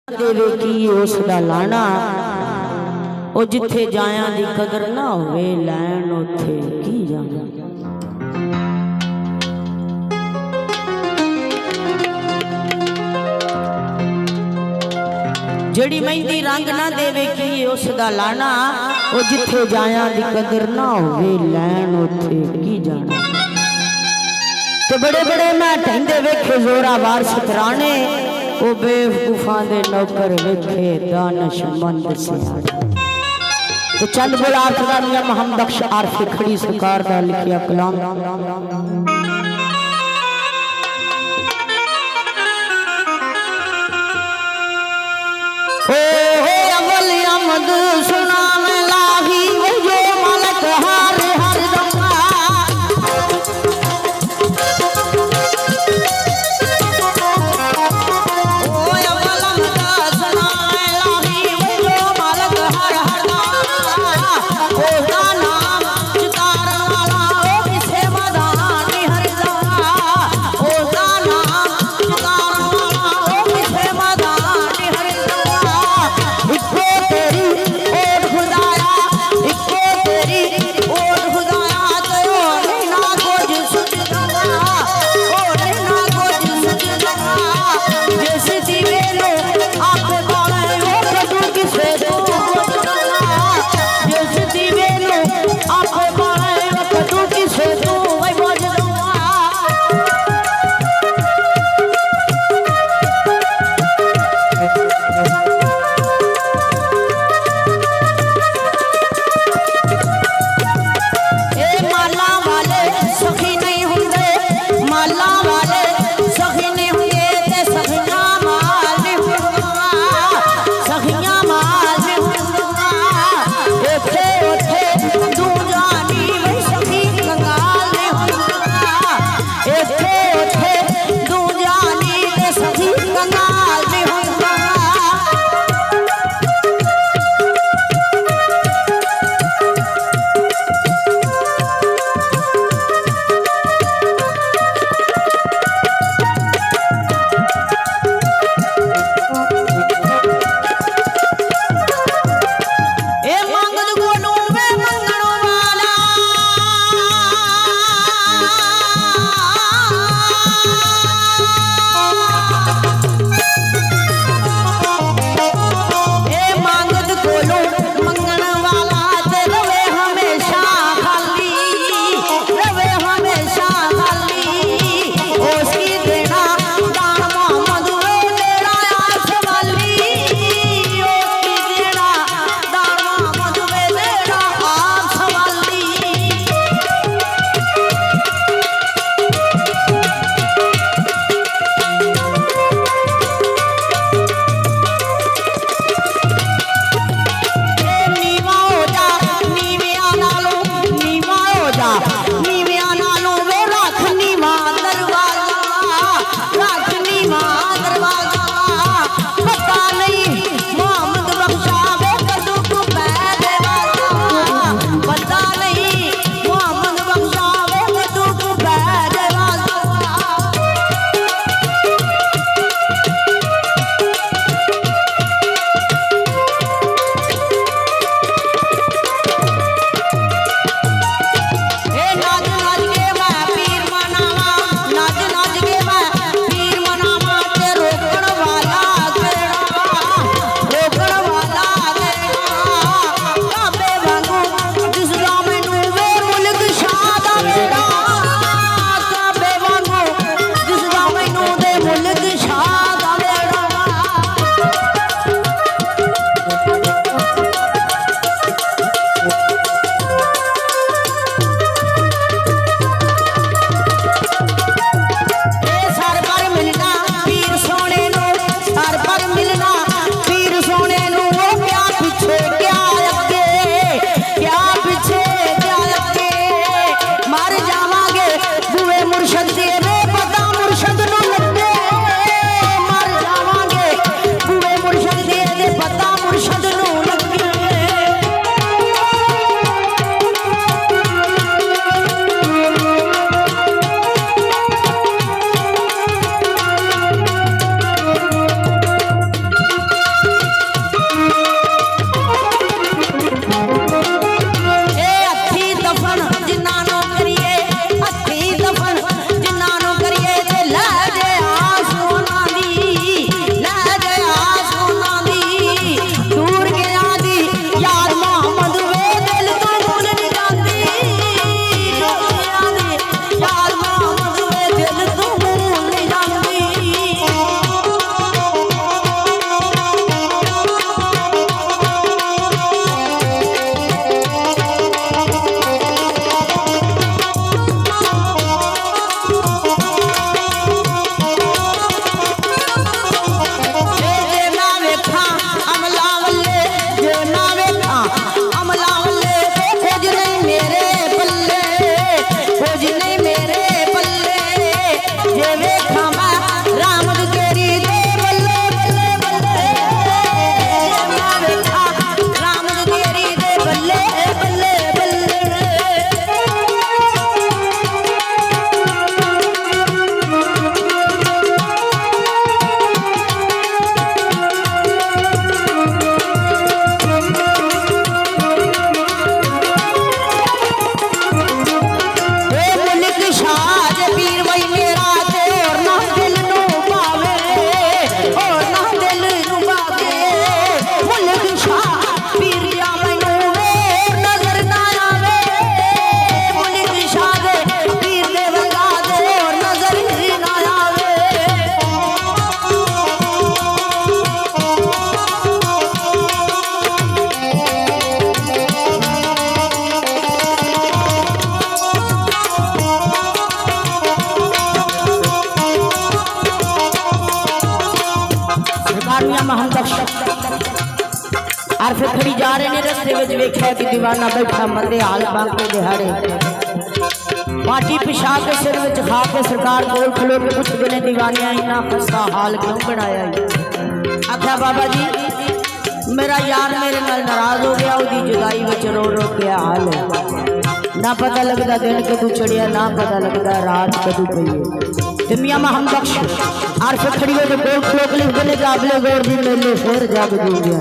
देवे की उसदा लाना ओ जिथे जाया दी कदर ना होवे लैन उथे की जाना। जड़ी मेहंदी रंग ना देवे की उसदा लाना ओ जिथे जाया दी कदर ना होवे लैन उथे की जाना। ते बड़े बड़े मैं ढंडे वेखे जोरावर सतराने ओ बेवकूफा दे नौकर वेखे दानशमंद सियाणे। तो चंद बोला आखदा मियां मोहम्मद बख्श आरफी खड़ी सरकार दा लिखिया कलाम। ओ अव्वल अहमद सुना में लाही वो जो मालिक हार हर दमा। और फिर खड़ी जा रहे ने रस्ते में वेख्या कि दीवाना बैठा मंदे हाल बांके दिहाड़े पाटी पिछा के सिर में खा के सरकार कोल खलो के पुछदे ने दीवानिया इन्ना खस्ता हाल क्यों बनाया। आख्या बाबा जी मेरा यार मेरे नाल नाराज हो गया, उसकी जुदाई में रो रो के हाल है, ना पता लगता दिन कदू चढ़िया ना पता लगता रात कदू पई है। मियां महमद बख्श और फिर खड़ी हो के गोल खलोक लिख देने काबले गौर दी मेले फिर जाग दी गया।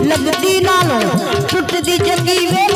लगती नालों टुटती जंगी वे